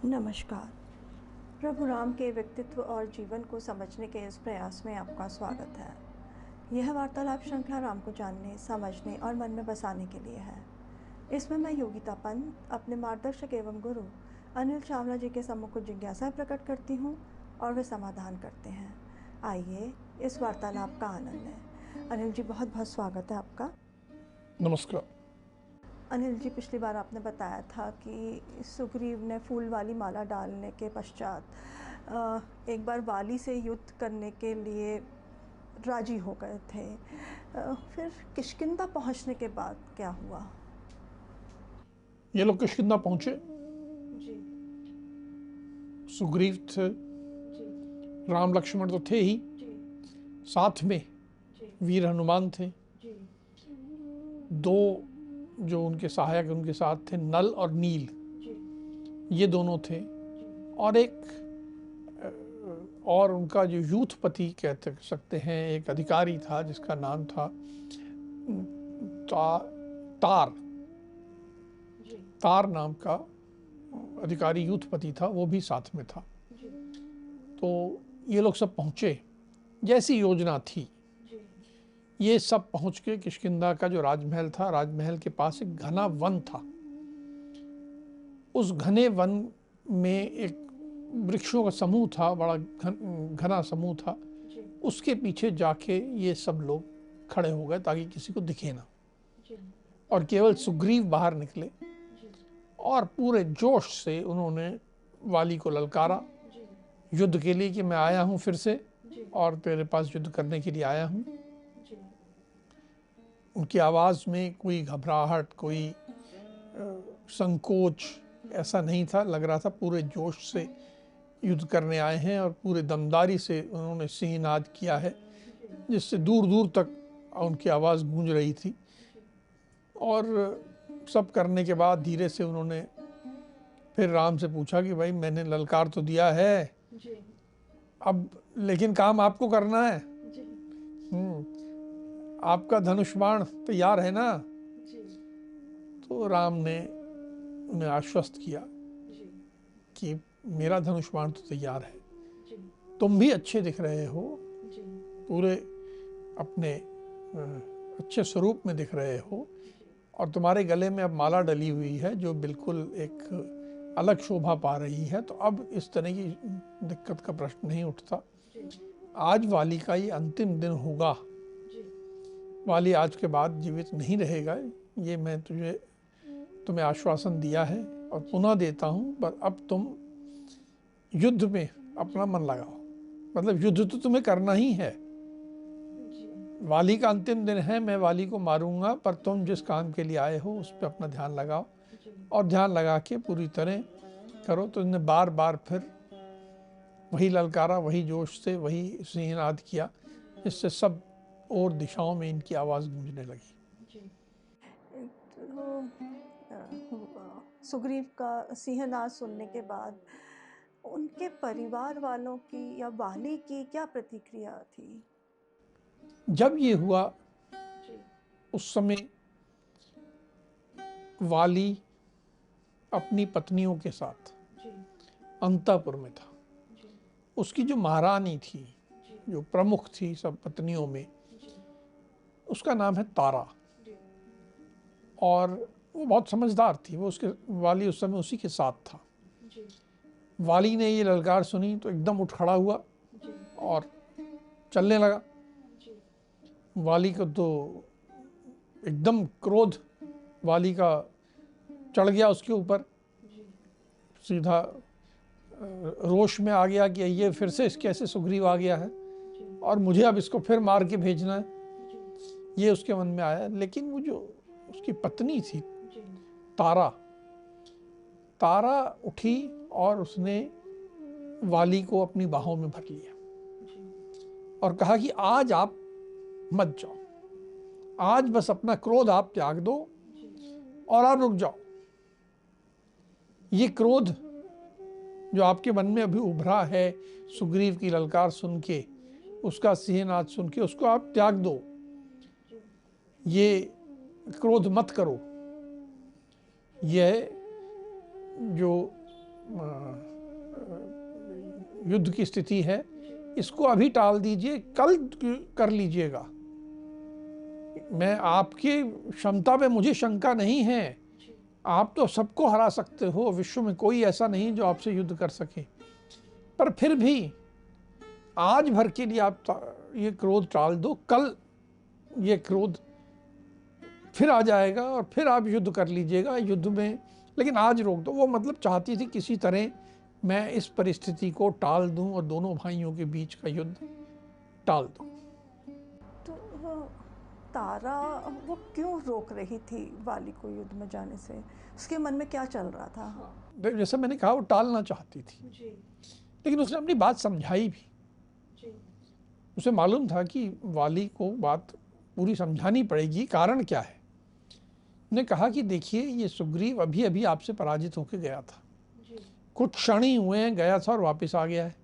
नमस्कार। प्रभु राम के व्यक्तित्व और जीवन को समझने के इस प्रयास में आपका स्वागत है। यह वार्तालाप श्रृंखला राम को जानने, समझने और मन में बसाने के लिए है। इसमें मैं योगिता पंत अपने मार्गदर्शक एवं गुरु अनिल चावला जी के सम्मुख कुछ जिज्ञासाएं प्रकट करती हूँ और वे समाधान करते हैं। आइए इस वार्तालाप का आनंद लें। अनिल जी, बहुत बहुत स्वागत है आपका। नमस्कार। अनिल जी, पिछली बार आपने बताया था कि सुग्रीव ने फूल वाली माला डालने के पश्चात एक बार वाली से युद्ध करने के लिए राजी हो गए थे। फिर किष्किंधा पहुंचने के बाद क्या हुआ? ये लोग किष्किंधा पहुंचे। जी सुग्रीव थे, जी राम लक्ष्मण तो थे ही, जी साथ में जी वीर हनुमान थे। जी दो जो उनके सहायक उनके साथ थे, नल और नील, जी ये दोनों थे। जी और एक और उनका जो यूथपति कह सकते हैं, एक अधिकारी था जिसका नाम था तार जी तार नाम का अधिकारी यूथपति था, वो भी साथ में था। जी तो ये लोग सब पहुंचे जैसी योजना थी। जी ये सब पहुंच के किष्किंधा का जो राजमहल था, राजमहल के पास एक घना वन था। उस घने वन में एक वृक्षों का समूह था, बड़ा घना समूह था। जी उसके पीछे जाके ये सब लोग खड़े हो गए ताकि किसी को दिखे ना, जी और केवल सुग्रीव बाहर निकले जी और पूरे जोश से उन्होंने वाली को ललकारा जी युद्ध के लिए कि मैं आया हूं फिर से जी और तेरे पास युद्ध करने के लिए आया हूं। जी उनकी आवाज़ में कोई घबराहट, कोई संकोच ऐसा नहीं था। लग रहा था पूरे जोश से युद्ध करने आए हैं और पूरे दमदारी से उन्होंने सिंहनाद किया है, जिससे दूर दूर तक उनकी आवाज़ गूंज रही थी। और सब करने के बाद धीरे से उन्होंने फिर राम से पूछा कि भाई, मैंने ललकार तो दिया है, जी अब लेकिन काम आपको करना है। जी आपका धनुष बाण तैयार है ना? जी तो राम ने उन्हें आश्वस्त किया जी कि मेरा धनुष बाण तो तैयार है, जी तुम भी अच्छे दिख रहे हो, जी पूरे अपने अच्छे स्वरूप में दिख रहे हो, और तुम्हारे गले में अब माला डली हुई है जो बिल्कुल एक अलग शोभा पा रही है। तो अब इस तरह की दिक्कत का प्रश्न नहीं उठता। आज वाली का ये अंतिम दिन होगा, वाली आज के बाद जीवित नहीं रहेगा, ये मैं तुम्हें आश्वासन दिया है और पुनः देता हूँ। पर अब तुम युद्ध में अपना मन लगाओ, मतलब युद्ध तो तुम्हें करना ही है। वाली का अंतिम दिन है, मैं वाली को मारूंगा, पर तुम जिस काम के लिए आए हो उस पर अपना ध्यान लगाओ और ध्यान लगा के पूरी तरह करो। तो इन्हें बार बार फिर वही ललकारा, वही जोश से वही सिंहनाद किया, जिससे सब और दिशाओं में इनकी आवाज़ गूंजने लगी। तो सुग्रीव का सिंहनाद सुनने के बाद उनके परिवार वालों की या वाली की क्या प्रतिक्रिया थी? जब ये हुआ उस समय वाली अपनी पत्नियों के साथ अंतःपुर में था। उसकी जो महारानी थी, जो प्रमुख थी सब पत्नियों में, उसका नाम है तारा, और वो बहुत समझदार थी। वो उसके वाली उस समय उसी के साथ था। वाली ने ये ललकार सुनी तो एकदम उठ खड़ा हुआ और चलने लगा। वाली को तो एकदम क्रोध वाली का चढ़ गया उसके ऊपर, सीधा रोष में आ गया कि ये फिर से कैसे सुग्रीव आ गया है और मुझे अब इसको फिर मार के भेजना है, ये उसके मन में आया। लेकिन वो जो उसकी पत्नी थी तारा, तारा उठी और उसने वाली को अपनी बाहों में भर लिया और कहा कि आज आप मत जाओ, आज बस अपना क्रोध आप त्याग दो और आप रुक जाओ। ये क्रोध जो आपके मन में अभी उभरा है सुग्रीव की ललकार सुन के, उसका सिंहनाद सुन के, उसको आप त्याग दो, ये क्रोध मत करो। यह जो युद्ध की स्थिति है, इसको अभी टाल दीजिए, कल कर लीजिएगा। मैं आपकी क्षमता पे मुझे शंका नहीं है, आप तो सबको हरा सकते हो, विश्व में कोई ऐसा नहीं जो आपसे युद्ध कर सके, पर फिर भी आज भर के लिए आप ये क्रोध टाल दो, कल ये क्रोध फिर आ जाएगा और फिर आप युद्ध कर लीजिएगा युद्ध में, लेकिन आज रोक दो। वो मतलब चाहती थी किसी तरह मैं इस परिस्थिति को टाल दूं और दोनों भाइयों के बीच का युद्ध टाल दूं। तो तारा वो क्यों रोक रही थी वाली को युद्ध में जाने से? उसके मन में क्या चल रहा था? जैसे मैंने कहा, वो टालना चाहती थी जी। लेकिन उसने अपनी बात समझाई भी जी। उसे मालूम था कि वाली को बात पूरी समझानी पड़ेगी। कारण क्या है? ने कहा कि देखिए, ये सुग्रीव अभी अभी आपसे पराजित होकर गया था, कुछ क्षण ही हुए हैं, गया था और वापस आ गया है।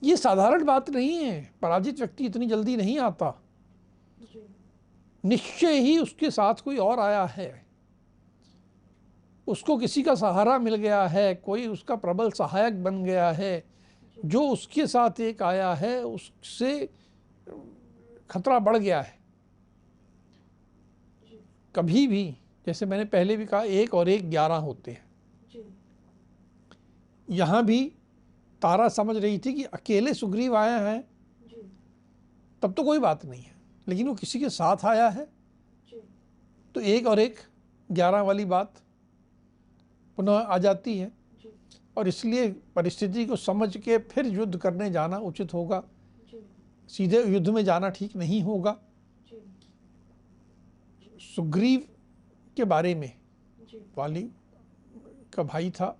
ये साधारण बात नहीं है, पराजित व्यक्ति इतनी जल्दी नहीं आता, निश्चय ही उसके साथ कोई और आया है, उसको किसी का सहारा मिल गया है, कोई उसका प्रबल सहायक बन गया है, जो उसके साथ एक आया है उससे खतरा बढ़ गया है। कभी भी, जैसे मैंने पहले भी कहा, 1 और 1 11 होते हैं। यहाँ भी तारा समझ रही थी कि अकेले सुग्रीव आया है तब तो कोई बात नहीं है, लेकिन वो किसी के साथ आया है तो 1 और 1 11 वाली बात पुनः आ जाती है, और इसलिए परिस्थिति को समझ के फिर युद्ध करने जाना उचित होगा। सीधे युद्ध में जाना ठीक नहीं होगा। सुग्रीव के बारे में, वाली का भाई था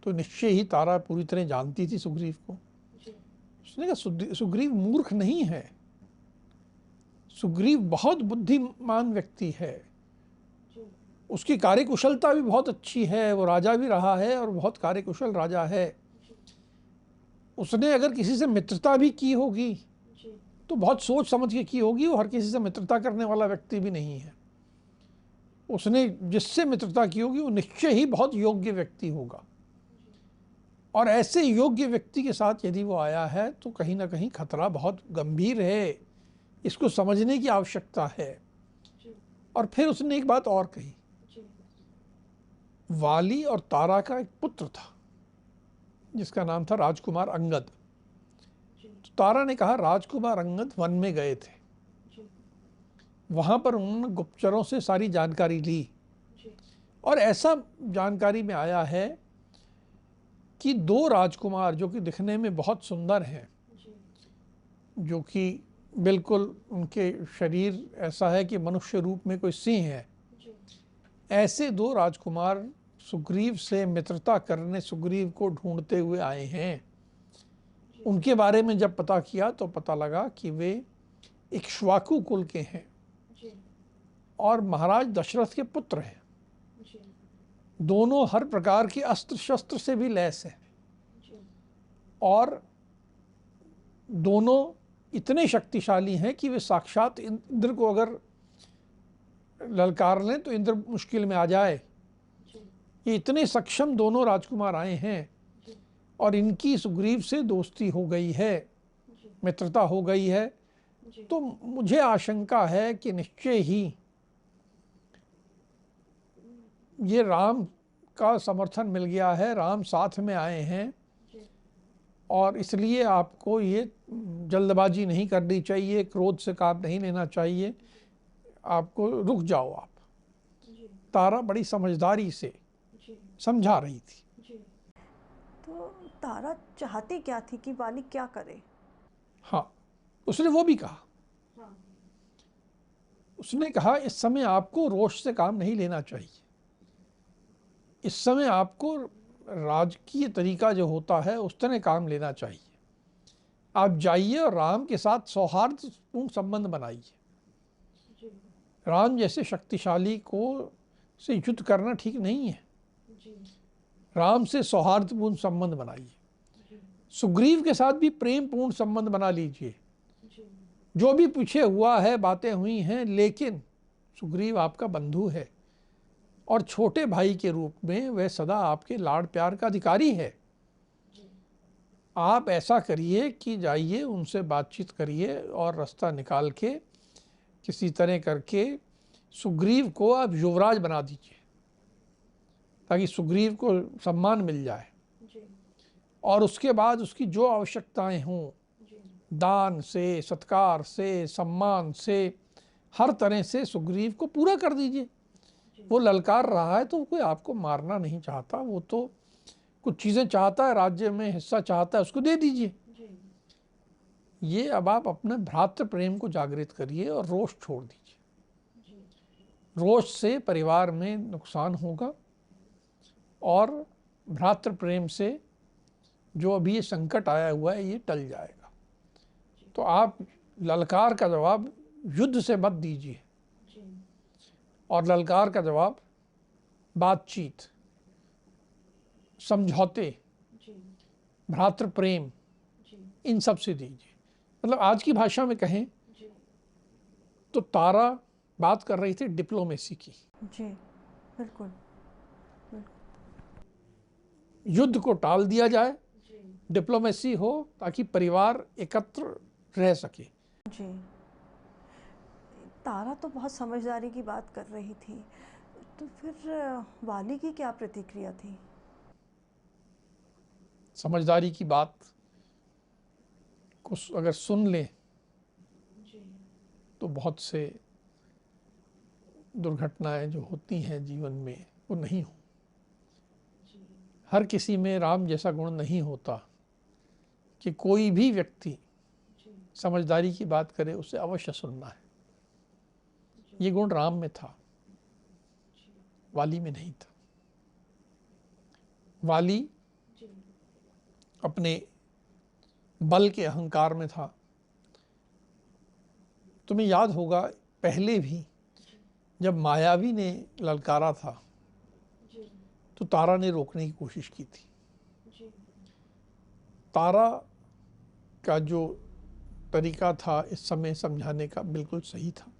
तो निश्चय ही तारा पूरी तरह जानती थी सुग्रीव को। उसने कहा सुग्रीव मूर्ख नहीं है, सुग्रीव बहुत बुद्धिमान व्यक्ति है, उसकी कार्यकुशलता भी बहुत अच्छी है, वो राजा भी रहा है और बहुत कार्यकुशल राजा है। उसने अगर किसी से मित्रता भी की होगी तो बहुत सोच समझ के की होगी, वो हर किसी से मित्रता करने वाला व्यक्ति भी नहीं है। उसने जिससे मित्रता की होगी वो निश्चय ही बहुत योग्य व्यक्ति होगा, और ऐसे योग्य व्यक्ति के साथ यदि वो आया है तो कहीं ना कहीं खतरा बहुत गंभीर है, इसको समझने की आवश्यकता है। और फिर उसने एक बात और कही, वाली और तारा का एक पुत्र था जिसका नाम था राजकुमार अंगद। तो तारा ने कहा राजकुमार अंगद वन में गए थे, वहां पर उन्होंने गुप्तचरों से सारी जानकारी ली, और ऐसा जानकारी में आया है कि 2 राजकुमार जो कि दिखने में बहुत सुंदर हैं, जो कि बिल्कुल उनके शरीर ऐसा है कि मनुष्य रूप में कोई सिंह है, ऐसे 2 राजकुमार सुग्रीव से मित्रता करने सुग्रीव को ढूंढते हुए आए हैं। उनके बारे में जब पता किया तो पता लगा कि वे इक्ष्वाकु कुल के हैं और महाराज दशरथ के पुत्र हैं। दोनों हर प्रकार के अस्त्र शस्त्र से भी लैस हैं, और दोनों इतने शक्तिशाली हैं कि वे साक्षात इंद्र को अगर ललकार लें तो इंद्र मुश्किल में आ जाए। ये इतने सक्षम दोनों राजकुमार आए हैं, और इनकी सुग्रीव से दोस्ती हो गई है, मित्रता हो गई है, तो मुझे आशंका है कि निश्चय ही ये राम का समर्थन मिल गया है, राम साथ में आए हैं, और इसलिए आपको ये जल्दबाजी नहीं करनी चाहिए, क्रोध से काम नहीं लेना चाहिए, आपको रुक जाओ आप। तारा बड़ी समझदारी से समझा रही थी। तो तारा चाहती क्या थी कि वाली क्या करे? हाँ, उसने वो भी कहा। उसने कहा इस समय आपको रोष से काम नहीं लेना चाहिए, इस समय आपको राजकीय तरीका जो होता है उस तरह काम लेना चाहिए। आप जाइए और राम के साथ सौहार्दपूर्ण संबंध बनाइए। राम जैसे शक्तिशाली को से युद्ध करना ठीक नहीं है, राम से सौहार्दपूर्ण संबंध बनाइए। सुग्रीव के साथ भी प्रेम पूर्ण संबंध बना लीजिए। जो भी पीछे हुआ है, बातें हुई हैं, लेकिन सुग्रीव आपका बंधु है, और छोटे भाई के रूप में वह सदा आपके लाड़ प्यार का अधिकारी है। आप ऐसा करिए कि जाइए उनसे बातचीत करिए और रास्ता निकाल के किसी तरह करके सुग्रीव को आप युवराज बना दीजिए, ताकि सुग्रीव को सम्मान मिल जाए। और उसके बाद उसकी जो आवश्यकताएं हों, दान से, सत्कार से, सम्मान से, हर तरह से सुग्रीव को पूरा कर दीजिए। वो ललकार रहा है तो कोई आपको मारना नहीं चाहता, वो तो कुछ चीज़ें चाहता है, राज्य में हिस्सा चाहता है, उसको दे दीजिए। ये अब आप अपने भ्रातृ प्रेम को जागृत करिए और रोष छोड़ दीजिए। रोष से परिवार में नुकसान होगा और भ्रातृ प्रेम से जो अभी ये संकट आया हुआ है ये टल जाएगा। तो आप ललकार का जवाब युद्ध से मत दीजिए, और ललकार का जवाब बातचीत, समझौते, भ्रातृ प्रेम, इन सब से दीजिए। मतलब आज की भाषा में कहें तो तारा बात कर रही थी डिप्लोमेसी की। जी बिल्कुल। युद्ध को टाल दिया जाए, डिप्लोमेसी हो, ताकि परिवार एकत्र रह सके। जी, तारा तो बहुत समझदारी की बात कर रही थी, तो फिर वाली की क्या प्रतिक्रिया थी? समझदारी की बात को अगर सुन लें तो बहुत से दुर्घटनाएं जो होती हैं जीवन में वो नहीं हो। हर किसी में राम जैसा गुण नहीं होता कि कोई भी व्यक्ति समझदारी की बात करे उसे अवश्य सुनना है। ये गुण राम में था, वाली में नहीं था। वाली अपने बल के अहंकार में था। तुम्हें याद होगा पहले भी जब मायावी ने ललकारा था तो तारा ने रोकने की कोशिश की थी। तारा का जो तरीका था इस समय समझाने का बिल्कुल सही था,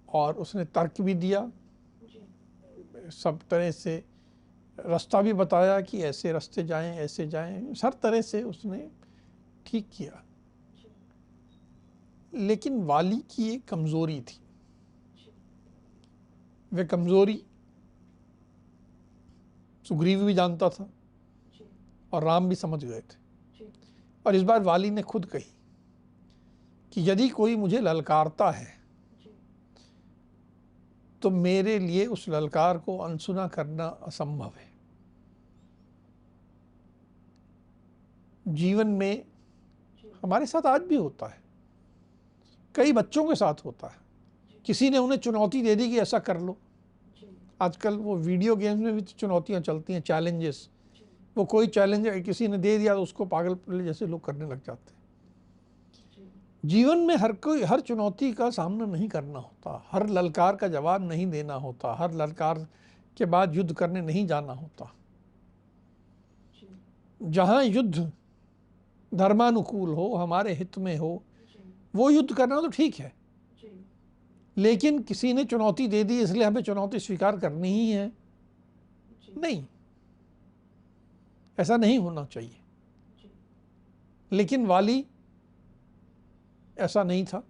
और उसने तर्क भी दिया, सब तरह से रास्ता भी बताया कि ऐसे रास्ते जाएं, ऐसे जाएं, हर तरह से उसने ठीक किया। लेकिन वाली की एक कमज़ोरी थी। वह कमज़ोरी सुग्रीव भी जानता था और राम भी समझ गए थे। और इस बार वाली ने खुद कही कि यदि कोई मुझे ललकारता है तो मेरे लिए उस ललकार को अनसुना करना असंभव है। जीवन में हमारे साथ आज भी होता है, कई बच्चों के साथ होता है। किसी ने उन्हें चुनौती दे दी कि ऐसा कर लो। आजकल वो वीडियो गेम्स में भी चुनौतियां चलती हैं, चैलेंजेस। वो कोई चैलेंज किसी ने दे दिया तो उसको पागल जैसे लोग करने लग जाते हैं। जीवन में हर चुनौती का सामना नहीं करना होता, हर ललकार का जवाब नहीं देना होता, हर ललकार के बाद युद्ध करने नहीं जाना होता। जहाँ युद्ध धर्मानुकूल हो, हमारे हित में हो, वो युद्ध करना तो ठीक है। लेकिन किसी ने चुनौती दे दी इसलिए हमें चुनौती स्वीकार करनी ही है, नहीं, ऐसा नहीं होना चाहिए। लेकिन वाली ऐसा नहीं था।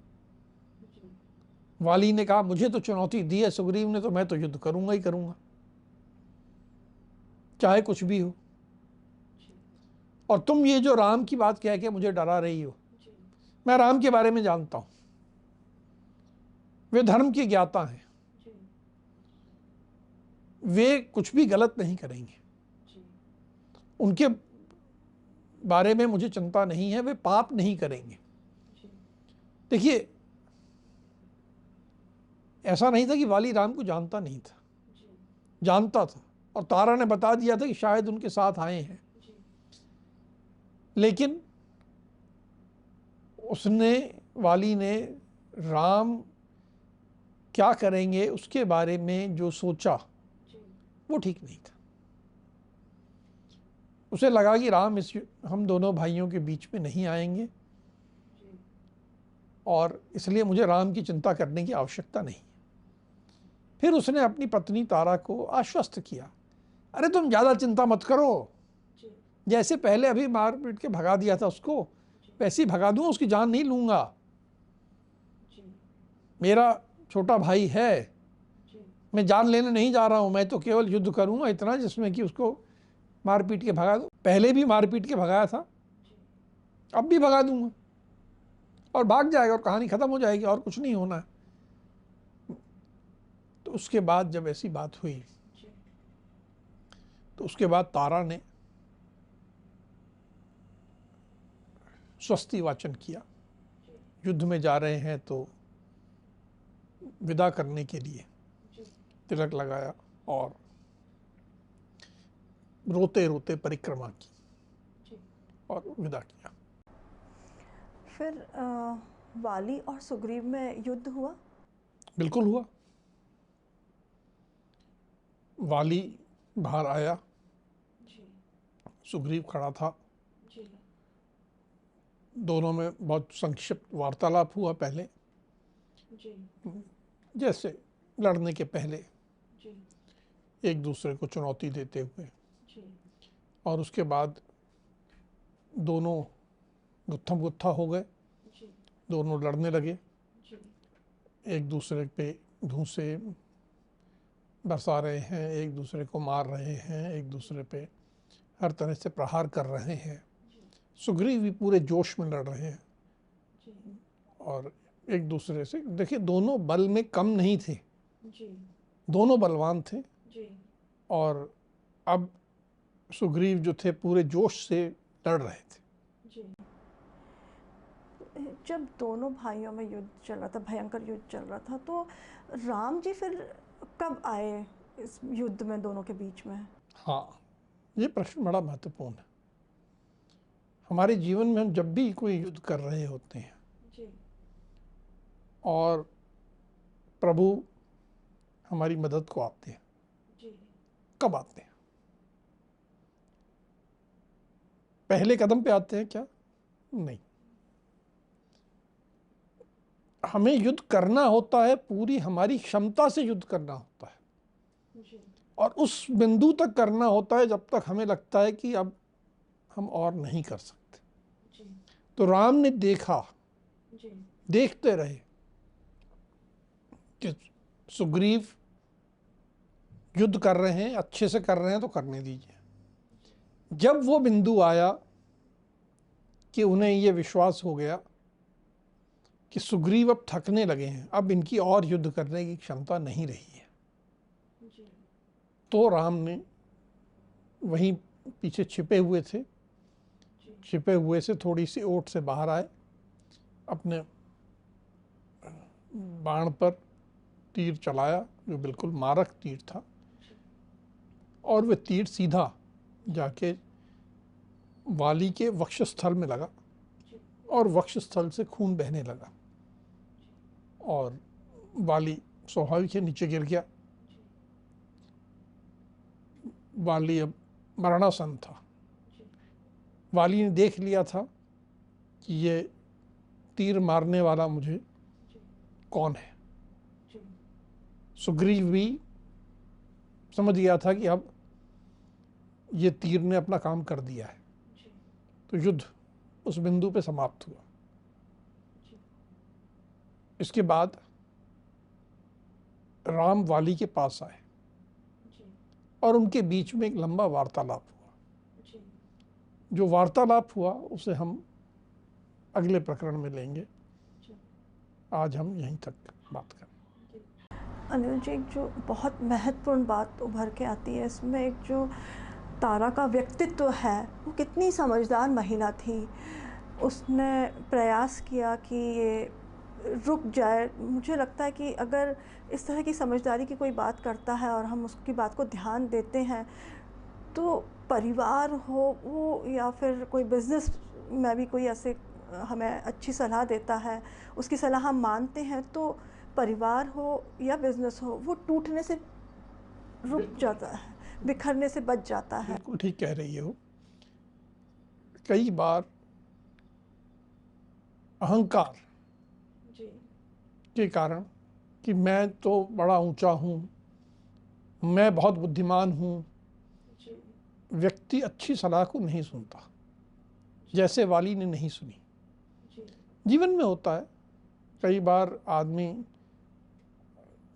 वाली ने कहा मुझे तो चुनौती दी है सुग्रीव ने, तो मैं तो युद्ध करूंगा ही करूंगा, चाहे कुछ भी हो। और तुम ये जो राम की बात कह के मुझे डरा रही हो, मैं राम के बारे में जानता हूं, वे धर्म के ज्ञाता हैं, वे कुछ भी गलत नहीं करेंगे, उनके बारे में मुझे चिंता नहीं है, वे पाप नहीं करेंगे। देखिए, ऐसा नहीं था कि वाली राम को जानता नहीं था, जानता था, और तारा ने बता दिया था कि शायद उनके साथ आए हैं। लेकिन वाली ने राम क्या करेंगे उसके बारे में जो सोचा वो ठीक नहीं था। उसे लगा कि राम हम दोनों भाइयों के बीच में नहीं आएंगे, और इसलिए मुझे राम की चिंता करने की आवश्यकता नहीं। फिर उसने अपनी पत्नी तारा को आश्वस्त किया, अरे तुम ज़्यादा चिंता मत करो, जैसे पहले अभी मार पीट के भगा दिया था उसको, वैसे ही भगा दूंगा, उसकी जान नहीं लूँगा। मेरा छोटा भाई है, मैं जान लेने नहीं जा रहा हूँ, मैं तो केवल युद्ध करूँगा इतना जिसमें कि उसको मार पीट के भगा दूँ। पहले भी मार पीट के भगाया था, अब भी भगा दूंगा और भाग जाएगा और कहानी ख़त्म हो जाएगी और कुछ नहीं होना है। तो उसके बाद जब ऐसी बात हुई तो उसके बाद तारा ने स्वस्ति वाचन किया, युद्ध में जा रहे हैं तो विदा करने के लिए तिलक लगाया और रोते रोते परिक्रमा की और विदा किया। फिर वाली और सुग्रीव में युद्ध हुआ? बिल्कुल हुआ। वाली बाहर आया, सुग्रीव खड़ा था, दोनों में बहुत संक्षिप्त वार्तालाप हुआ पहले, जैसे लड़ने के पहले एक दूसरे को चुनौती देते हुए, और उसके बाद दोनों गुत्थम गुत्था हो गए, दोनों लड़ने लगे, एक दूसरे पे धूंसे बरसा रहे हैं, एक दूसरे को मार रहे हैं, एक दूसरे पे हर तरह से प्रहार कर रहे हैं। सुग्रीव भी पूरे जोश में लड़ रहे हैं और एक दूसरे से, देखिए दोनों बल में कम नहीं थे, दोनों बलवान थे। और अब सुग्रीव जो थे पूरे जोश से लड़ रहे थे। जब दोनों भाइयों में युद्ध चल रहा था, भयंकर युद्ध चल रहा था, तो राम जी फिर कब आए इस युद्ध में दोनों के बीच में? हाँ, ये प्रश्न बड़ा महत्वपूर्ण है। हमारे जीवन में हम जब भी कोई युद्ध कर रहे होते हैं और प्रभु हमारी मदद को आते हैं, कब आते हैं? पहले कदम पे आते हैं क्या? नहीं, हमें युद्ध करना होता है, पूरी हमारी क्षमता से युद्ध करना होता है और उस बिंदु तक करना होता है जब तक हमें लगता है कि अब हम और नहीं कर सकते। तो राम ने देखा, देखते रहे कि सुग्रीव युद्ध कर रहे हैं, अच्छे से कर रहे हैं, तो करने दीजिए। जब वो बिंदु आया कि उन्हें ये विश्वास हो गया कि सुग्रीव अब थकने लगे हैं, अब इनकी और युद्ध करने की क्षमता नहीं रही है, तो राम ने वहीं पीछे छिपे हुए थे, छिपे हुए से थोड़ी सी ओट से बाहर आए, अपने बाण पर तीर चलाया जो बिल्कुल मारक तीर था, और वह तीर सीधा जाके वाली के वक्षस्थल में लगा और वक्षस्थल से खून बहने लगा और वाली स्वाभाविक है नीचे गिर गया। वाली अब मरणासन था। वाली ने देख लिया था कि ये तीर मारने वाला मुझे कौन है। सुग्रीव भी समझ गया था कि अब ये तीर ने अपना काम कर दिया है, तो युद्ध उस बिंदु पे समाप्त हुआ। इसके बाद राम वाली के पास आए और उनके बीच में एक लंबा वार्तालाप हुआ। जो वार्तालाप हुआ उसे हम अगले प्रकरण में लेंगे, आज हम यहीं तक बात करें। अनिल जी, एक जो बहुत महत्वपूर्ण बात उभर के आती है इसमें, एक जो तारा का व्यक्तित्व है, वो कितनी समझदार महिला थी। उसने प्रयास किया कि ये रुक जाए। मुझे लगता है कि अगर इस तरह की समझदारी की कोई बात करता है और हम उसकी बात को ध्यान देते हैं, तो परिवार हो वो या फिर कोई बिज़नेस में भी कोई ऐसे हमें अच्छी सलाह देता है, उसकी सलाह हम मानते हैं, तो परिवार हो या बिज़नेस हो, वो टूटने से रुक जाता है, बिखरने से बच जाता है। बिल्कुल ठीक कह रही हो। कई बार अहंकार के कारण कि मैं तो बड़ा ऊंचा हूँ, मैं बहुत बुद्धिमान हूँ, व्यक्ति अच्छी सलाह को नहीं सुनता, जैसे वाली ने नहीं सुनी। जीवन में होता है, कई बार आदमी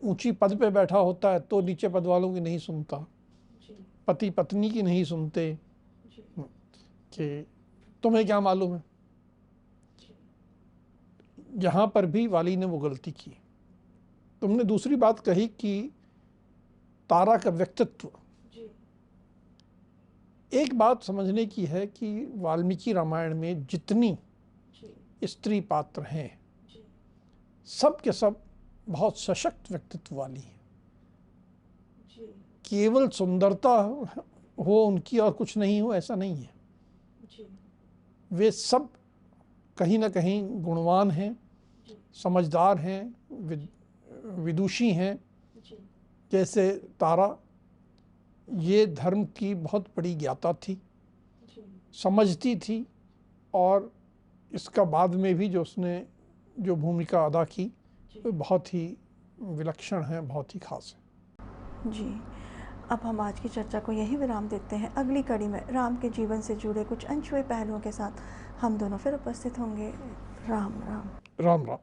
ऊंची पद पे बैठा होता है तो नीचे पद वालों की नहीं सुनता, पति पत्नी की नहीं सुनते कि तुम्हें क्या मालूम है। यहाँ पर भी वाली ने वो गलती की। तुमने दूसरी बात कही कि तारा का व्यक्तित्व, एक बात समझने की है कि वाल्मीकि रामायण में जितनी स्त्री पात्र हैं सब के सब बहुत सशक्त व्यक्तित्व वाली हैं। केवल सुंदरता हो उनकी और कुछ नहीं हो ऐसा नहीं है। वे सब कहीं ना कहीं गुणवान हैं, समझदार हैं, विदुषी हैं। जैसे तारा ये धर्म की बहुत बड़ी ज्ञाता थी, समझती थी, और इसका बाद में भी जो उसने जो भूमिका अदा की वो बहुत ही विलक्षण है, बहुत ही खास है। जी, अब हम आज की चर्चा को यही विराम देते हैं। अगली कड़ी में राम के जीवन से जुड़े कुछ अनछुए पहलुओं के साथ हम दोनों फिर उपस्थित होंगे। राम राम। राम राम।